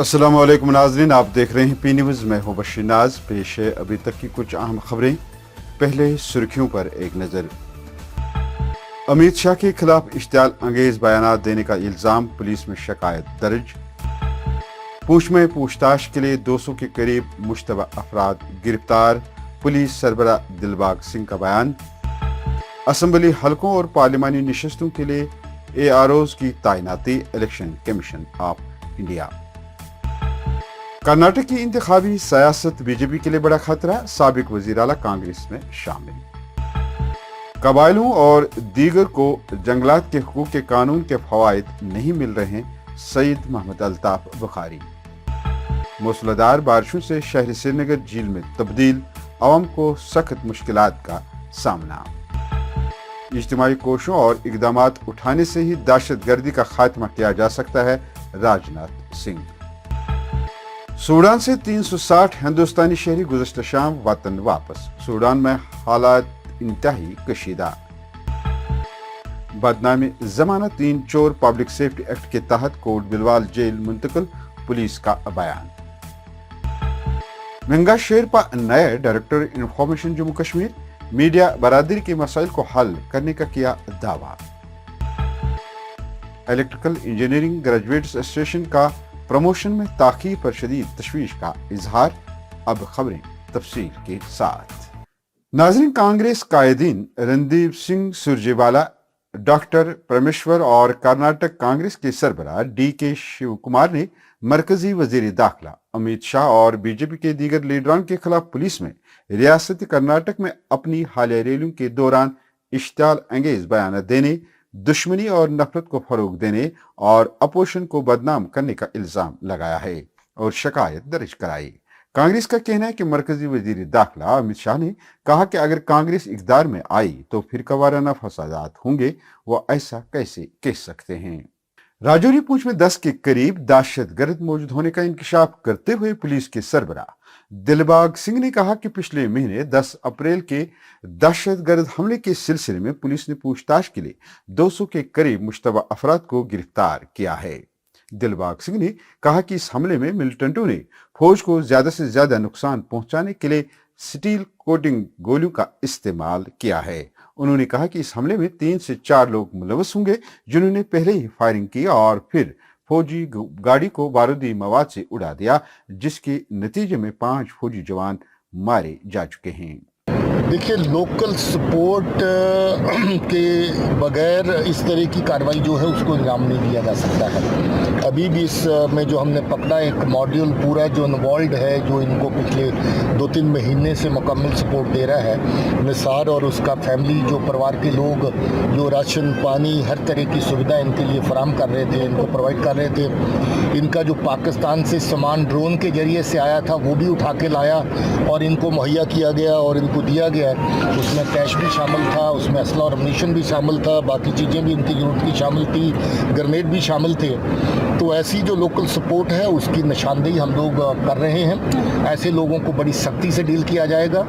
अस्सलाम वालेकुम नाज़रीन, आप देख रहे हैं पी न्यूज़। मैं हूं बशीर नाज। पेश है अभी तक की कुछ अहम खबरें। पहले सुर्खियों पर एक नज़र। अमित शाह के खिलाफ इश्तियाल अंगेज बयान देने का इल्ज़ाम, पुलिस में शिकायत दर्ज। पूंछ में पूछताछ के लिए 200 के करीब मुश्तबा अफराद गिरफ्तार, पुलिस सरबरा दिलबाग सिंह का बयान। असम्बली हलकों और पार्लिमानी नशस्तों के लिए AROs की तैनाती, election commission of India. Karnataka की इंतखाबी सियासत बीजेपी के लिए बड़ा खतरा, साबिक वजीर आला कांग्रेस में शामिल। कबायलों और दीगर को जंगलात के हुकूक के कानून के फवायद नहीं मिल रहे हैं, सईद मोहम्मद अल्ताफ बुखारी। मूसलाधार बारिशों से शहर श्रीनगर झील में तब्दील, अवाम को सख्त मुश्किलात का सामना। इज्तिमाई कोशिशों और इकदामात उठाने से ही दहशत गर्दी का खात्मा किया जा सकता है, राजनाथ सिंह। सूडान से 360 हिंदुस्तानी शहरी गुज़श्ता शाम वतन वापस, सूडान में हालात इंतहाई कशीदा। बदनामी जमानत 3 चोर पब्लिक सेफ्टी एक्ट के तहत कोट बिलवाल जेल मुंतकिल, पुलिस का बयान। महंगा शेरपा नए director information Jammu Kashmir, media बरादरी के मसाइल को हल करने का किया दावा। इलेक्ट्रिकल इंजीनियरिंग ग्रेजुएट्स एसोसिएशन का प्रमोशन में ताखीर पर शदीद तशवीश का इजहार। अब खबरें तफसील के साथ। नाज़रीन, कांग्रेस कायदीन रणदीप सिंह सुरजेवाला, डॉक्टर परमेश्वर और कर्नाटक कांग्रेस के सरबराह DK शिव कुमार ने मरकजी वजीर दाखिला अमित शाह और बीजेपी के दीगर लीडरान के खिलाफ पुलिस में रियासती कर्नाटक में अपनी हालिया रैलियों के दौरान इश्तियाल अंगेज बयान देने, दुश्मनी और नफरत को फरोग देने और अपोजिशन को बदनाम करने का इल्जाम लगाया है और शिकायत दर्ज कराई। कांग्रेस का कहना है कि मरकजी वजीर दाखिला अमित शाह ने कहा कि अगर कांग्रेस इक़्तिदार में आई तो फिर कवाराना फसादात होंगे, वो ऐसा कैसे कह सकते हैं। राजौरी पूंछ में 10 के करीब दहशतगर्द मौजूद होने का इंकशाफ करते हुए पुलिस के सरबराह दिलबाग सिंह ने कहा कि पिछले महीने 10 अप्रैल के दहशतगर्द हमले के सिलसिले में पुलिस ने पूछताछ के लिए 200 के करीब मुश्तबा अफराद को गिरफ्तार किया है। दिलबाग सिंह ने कहा कि इस हमले में मिलिटेंटों ने फौज को ज्यादा से ज्यादा नुकसान पहुंचाने के लिए स्टील कोटिंग गोलियों का इस्तेमाल किया है। उन्होंने कहा कि इस हमले में 3 से 4 लोग मुलव्वस होंगे, जिन्होंने पहले ही फायरिंग की और फिर फौजी गाड़ी को बारूदी मवाद से उड़ा दिया, जिसके नतीजे में 5 फौजी जवान मारे जा चुके हैं। देखिए, लोकल सपोर्ट के बगैर इस तरह की कार्रवाई जो है उसको अंजाम नहीं दिया जा सकता है। अभी भी इसमें जो हमने पकड़ा एक मॉड्यूल पूरा जो इन्वॉल्व है, जो इनको पिछले 2-3 महीने से मुकम्मल सपोर्ट दे रहा है। निसार और उसका फैमिली, जो परिवार के लोग जो राशन पानी हर तरह की सुविधा इनके लिए फराम कर रहे थे, इनको प्रोवाइड कर रहे थे। इनका जो पाकिस्तान से सामान ड्रोन के जरिए से आया था वो भी उठा के लाया और इनको मुहैया किया गया और इनको दिया गया। उसमें कैश भी शामिल था, उसमें असला और अम्यूनिशन भी शामिल था, बाकी चीज़ें भी इनकी ज़रूरत की शामिल थी, ग्रेनेड भी शामिल थे। तो ऐसी जो लोकल सपोर्ट है उसकी निशानदेही हम लोग कर रहे हैं। ऐसे लोगों को बड़ी सख्ती से डील किया जाएगा।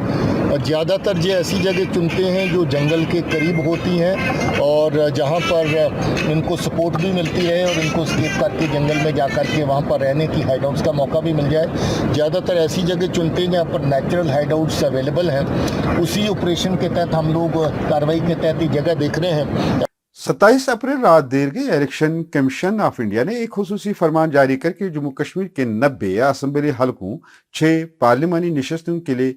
ज़्यादातर जो ऐसी जगह चुनते हैं जो जंगल के करीब होती हैं और जहाँ पर इनको सपोर्ट भी मिलती रहे और इनको स्केप करके जंगल में जा कर के वहाँ पर रहने की हाइड आउट्स का मौका भी मिल जाए। ज़्यादातर ऐसी जगह चुनते हैं जहाँ पर नेचुरल हाइड आउट्स अवेलेबल हैं। उसी ऑपरेशन के तहत हम लोग कार्रवाई के तहत ये जगह देख रहे हैं। 27 अप्रैल रात देर गई इलेक्शन कमीशन ऑफ इंडिया ने एक खुसूसी फरमान जारी करके जम्मू कश्मीर के 90 असम्बली हलकों 6 पार्लिमानी नशस्तों के लिए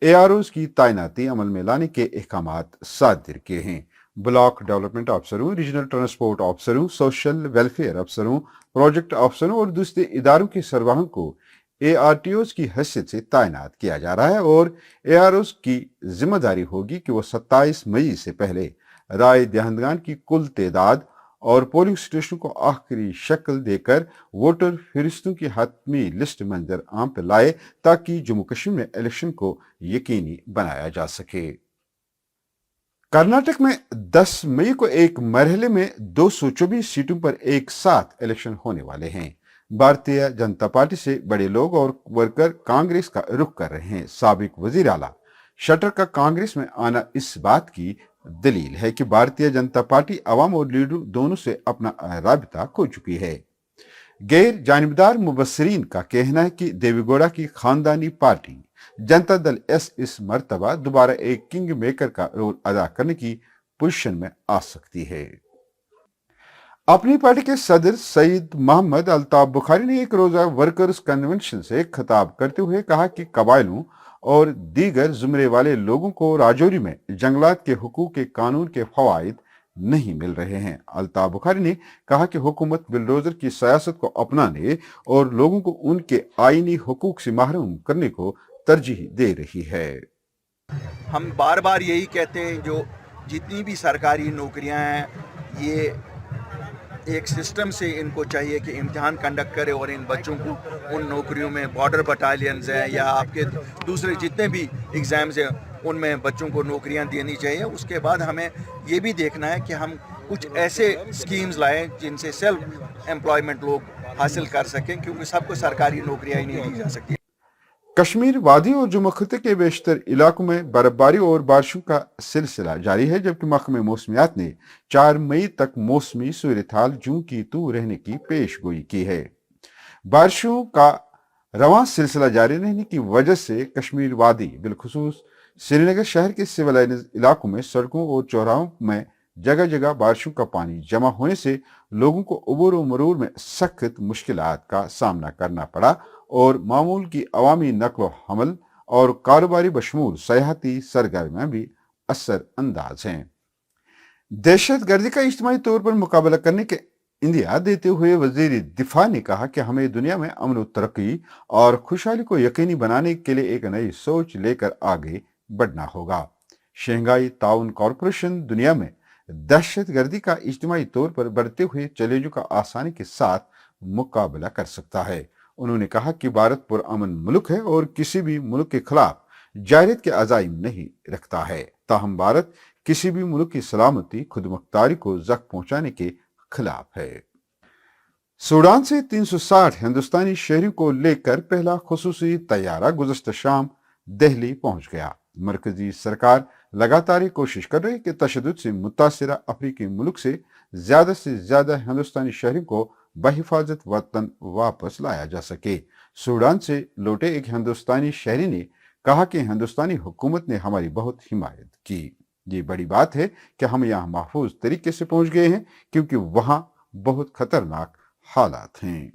AROs की तैनाती अमल में लाने के अहकामात सादिर किए हैं। ब्लॉक डेवलपमेंट अफसरों, रीजनल ट्रांसपोर्ट अफसरों, सोशल वेलफेयर अफसरों, प्रोजेक्ट अफसरों और दूसरे इदारों के सरबराहों को ARTOs की हैसियत से तैनात किया जा रहा है और AROs की जिम्मेदारी होगी कि वो 27 मई से पहले राय दहिंदगान की कुल तादाद और पोलिंग स्टेशन को आखिरी शक्ल देकर वोटर फहरिस्तों की हतमी लिस्ट मंजर आम पर लाए, ताकि जम्मू कश्मीर में इलेक्शन को यकीनी बनाया जा सके। कर्नाटक में 10 मई को एक मरहले में 224 सीटों पर एक साथ इलेक्शन होने वाले हैं। भारतीय जनता पार्टी से बड़े लोग और वर्कर कांग्रेस का रुख कर रहे हैं। साबिक वजीर आला शटर का कांग्रेस में आना इस बात की दलील है कि भारतीय जनता पार्टी अवाम और लीडर दोनों से अपना राबिता खो चुकी है। गैर जानिबदार मुबस्सिरीन का कहना है कि देवेगौड़ा की खानदानी पार्टी जनता दल एस इस मर्तबा दोबारा एक किंग मेकर का रोल अदा करने की पोजीशन में आ सकती है। अपनी पार्टी के सदर सईद मोहम्मद अल्ताफ बुखारी ने एक रोजा वर्कर्स कन्वेंशन से खिताब करते हुए कहा कि कबायलों और दीगर जुमरे वाले लोगों को राजौरी में जंगलात के हुकूक के कानून के फवाइद नहीं मिल रहे हैं। अल्ताफ बुखारी ने कहा कि हुकूमत बिलडोजर की सियासत को अपनाने और लोगों को उनके आईनी हुकूक से महरूम करने को तरजीह दे रही है। हम बार बार यही कहते हैं, जो जितनी भी सरकारी नौकरियां हैं ये एक सिस्टम से इनको चाहिए कि इम्तिहान कंडक्ट करे और इन बच्चों को उन नौकरियों में बॉर्डर बटालियंस हैं या आपके दूसरे जितने भी एग्ज़ाम्स हैं उनमें बच्चों को नौकरियां देनी चाहिए। उसके बाद हमें ये भी देखना है कि हम कुछ ऐसे स्कीम्स लाएं जिनसे सेल्फ एम्प्लॉयमेंट लोग हासिल कर सकें, क्योंकि सबको सरकारी नौकरियां ही नहीं दी जा सकती। कश्मीर वादी और जम्मू खत्े के बेशतर इलाकों में बर्फबारी और बारिशों का सिलसिला जारी है, जबकि महकमे मौसमियात ने 4 मई तक मौसमी सूरत-हाल जूं की तू रहने की पेशगोई की है। बारिशों का रवां सिलसिला जारी रहने की वजह से कश्मीर वादी बिलखुसूस श्रीनगर शहर के सिविलाइज इलाकों में सड़कों और चौराहों में जगह जगह बारिशों का पानी जमा होने से लोगों को उबूर व मरूर में सख्त मुश्किलात का सामना करना पड़ा और मामूल की अवामी नक्ल हमल और कारोबारी बशमूल सयाहती सरगर्मियां भी असर अंदाज हैं। दहशत गर्दी का इज्तिमाई तौर पर मुकाबला करने के इंदिया देते हुए वजीर दिफा ने कहा कि हमें दुनिया में अमन व तरक्की और खुशहाली को यकीनी बनाने के लिए एक नई सोच लेकर आगे बढ़ना होगा। शंघाई ताउन कॉरपोरेशन दुनिया में दहशत गर्दी का इज्तिमाई तौर पर बढ़ते हुए चैलेंजों का आसानी के साथ मुकाबला कर सकता है। उन्होंने कहा कि भारत पुरअमन मुल्क है और किसी भी मुल्क के खिलाफ जायरत के अजाइम नहीं रखता है, ताहम भारत किसी भी मुल्क की सलामती खुदमुख्तारी को जख्म पहुंचाने के खिलाफ है। सूडान से 360 हिंदुस्तानी शहरियों को लेकर पहला खुसूसी तैयारा गुज़श्ता शाम दिल्ली पहुंच गया। मरकजी सरकार लगातार कोशिश कर रही है कि तशद्दुद से मुतासिरा अफ्रीकी मुल्क से ज्यादा हिंदुस्तानी शहरियों को बहिफाजत वतन वापस लाया जा सके। सूडान से लौटे एक हिंदुस्तानी शहरी ने कहा कि हिंदुस्तानी हुकूमत ने हमारी बहुत हिमायत की। ये बड़ी बात है कि हम यहाँ महफूज तरीके से पहुंच गए हैं, क्योंकि वहां बहुत खतरनाक हालात हैं।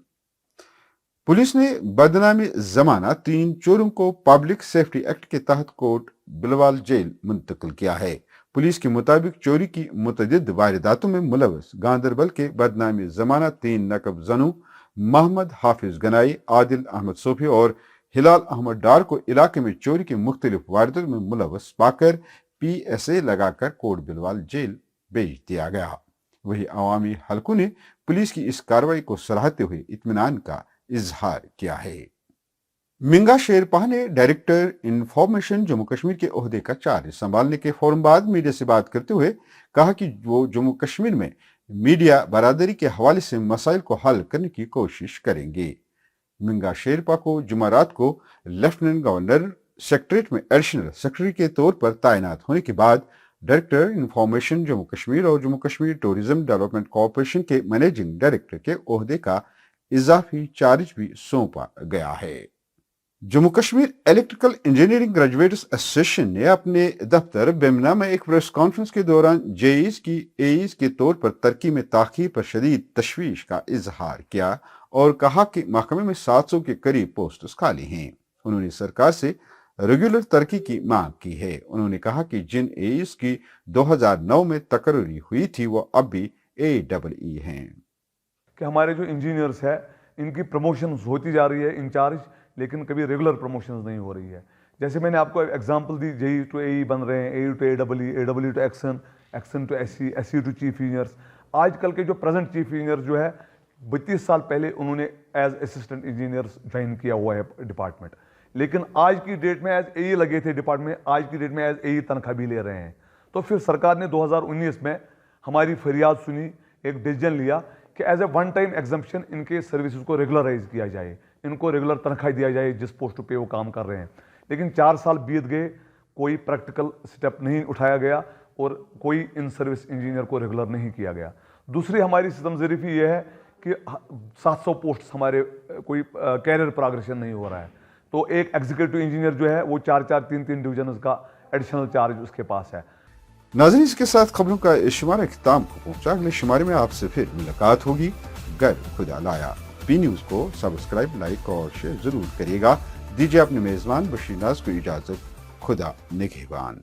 पुलिस ने बदनामी जमाना 3 चोरों को पब्लिक सेफ्टी एक्ट के तहत कोट बिलवाल जेल मुंतकिल किया है। पुलिस के मुताबिक चोरी की मुतअद्दिद वारदातों में मुलव्वस गांदरबल के बदनामी जमाना 3 नकब जनू मोहम्मद हाफिज गनाई, आदिल अहमद सोफी और हिलाल अहमद डार को इलाके में चोरी की मुख्तलिफ वारदातों में मुलव्वस पाकर PSA लगाकर कोट बिलवाल जेल भेज दिया गया। वही अवामी हलकों ने पुलिस की इस कार्रवाई को सराहते हुए इत्मीनान का इजहार किया है। मिंगा शेरपा ने डायरेक्टर इंफॉर्मेशन जम्मू कश्मीर के ओहदे का चार्ज संभालने के फौरन बाद मीडिया से बात करते हुए कहा कि वो जम्मू कश्मीर में मीडिया बरादरी के हवाले से मसाइल को हल करने की कोशिश करेंगे। मिंगा शेरपा को जुमेरात को लेफ्टिनेंट गवर्नर सेक्रेटरीट में एडिशनल सेक्रेटरी के तौर पर तैनात होने के बाद डायरेक्टर इंफॉर्मेशन जम्मू कश्मीर और Jammu Kashmir tourism development corporation के मैनेजिंग डायरेक्टर के ओहदे का इजाफी चार्ज भी सौंपा गया है। Jammu Kashmir electrical engineering graduates association ने अपने दफ्तर बेमना में एक प्रेस कॉन्फ्रेंस के दौरान जेईज की एईज के तौर पर तरक्की में ताखीर पर शदीद तशवीश का इजहार किया और कहा कि महकमे में 700 के करीब पोस्ट्स खाली हैं। उन्होंने सरकार से रेगुलर तरक्की की मांग की है। उन्होंने कहा कि जिन एईज की 2009 में तकर्री हुई थी वो अब भी AEE हैं। कि हमारे जो इंजीनियर्स हैं इनकी प्रमोशन होती जा रही है इंचार्ज, लेकिन कभी रेगुलर प्रमोशंस नहीं हो रही है। जैसे मैंने आपको example the, JE to AE बन रहे हैं, AE to AEE, AEE to action, action to SC, SC to chief engineers. आजकल के जो प्रेजेंट चीफ इंजीनियर जो है 32 साल पहले उन्होंने एज असिस्टेंट इंजीनियर्स ज्वाइन किया हुआ है डिपार्टमेंट, लेकिन आज की डेट में एज AE लगे थे डिपार्टमेंट, आज की डेट में एज AE तनख्वाह भी ले रहे हैं। तो फिर सरकार ने 2019 में हमारी फरियाद सुनी, एक डिसीजन लिया कि as a one time exemption इनके सर्विसेज को रेगुलराइज किया जाए, इनको रेगुलर तनख्वाह दिया जाए जिस पोस्ट पे वो काम कर रहे हैं। लेकिन 4 साल बीत गए, कोई प्रैक्टिकल स्टेप नहीं उठाया गया और कोई इन सर्विस इंजीनियर को रेगुलर नहीं किया गया। दूसरी हमारी सितम ज़रीफ़ी ये है कि 700 पोस्ट हमारे कोई कैरियर प्रोग्रेशन नहीं हो रहा है, तो एक एग्जीक्यूटिव इंजीनियर जो है वो 4-4 3-3 डिवीजन का एडिशनल चार्ज उसके पास है। नाज़रीन, इसके साथ खबरों का इस शुमारे इख्तिताम को पहुंचा। अगले शुमारे में आपसे फिर मुलाकात होगी। गर खुदा लाया। पी न्यूज़ को सब्सक्राइब, लाइक और शेयर जरूर करिएगा। दीजिए अपने मेज़बान बशीर नाज को इजाज़त। खुदा निगहबान।